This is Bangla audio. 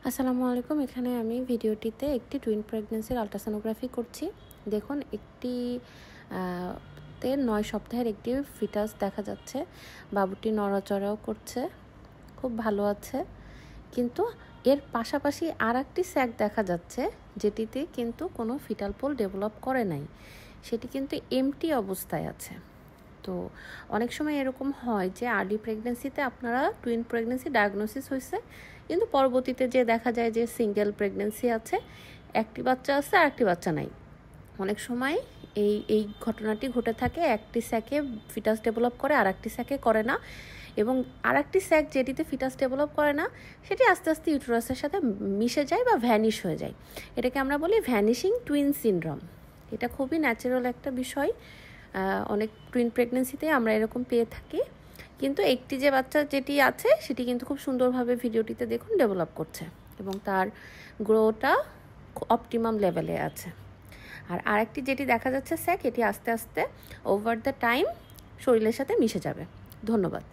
আসসালামু আলাইকুম। এখানে আমি ভিডিওটিতে একটি টুইন প্রেগন্যান্সির আল্ট্রাসোনোগ্রাফি করছি। দেখুন একটি 9 সপ্তাহের একটি ফিটাস দেখা যাচ্ছে। বাবুটি নড়াচড়াও করছে, খুব ভালো আছে। কিন্তু এর পাশাপাশি আরেকটি স্যাক দেখা যাচ্ছে, যেটিতে কিন্তু কোনো ফিটাল পোল ডেভেলপ করে নাই, সেটি কিন্তু এমটি অবস্থায় আছে। তো অনেক সময় এরকম হয় যে আর্লি প্রেগনেন্সিতে আপনারা টুইন প্রেগনেন্সি ডায়াগনোসিস হয়েছে, কিন্তু পরবর্তীতে যে দেখা যায় যে সিঙ্গেল প্রেগনেন্সি আছে, একটি বাচ্চা আছে আর একটি বাচ্চা নাই। অনেক সময় এই ঘটনাটি ঘটে থাকে, একটি স্যাকে ফিটাস ডেভেলপ করে আর একটি স্যাকে করে না, এবং আর একটি স্যাক যেটিতে ফিটাস ডেভেলপ করে না সেটি আস্তে আস্তে ইউটেরাসের সাথে মিশে যায় বা ভ্যানিশ হয়ে যায়। এটাকে আমরা বলি ভ্যানিশিং টুইন সিনড্রোম। এটা খুবই ন্যাচারাল একটা বিষয়। অনেক টুইন প্রেগনেন্সিতে আমরা এরকম পেয়ে থাকি, কিন্তু একটি যে বাচ্চা যেটি আছে সেটি কিন্তু খুব সুন্দরভাবে ভিডিওটিতে দেখুন ডেভেলপ করছে এবং তার গ্রোটা অপটিমাম লেভেলে আছে। আর আরেকটি যেটি দেখা যাচ্ছে স্যাক, এটি আস্তে আস্তে ওভার দ্য টাইম শরীরের সাথে মিশে যাবে। ধন্যবাদ।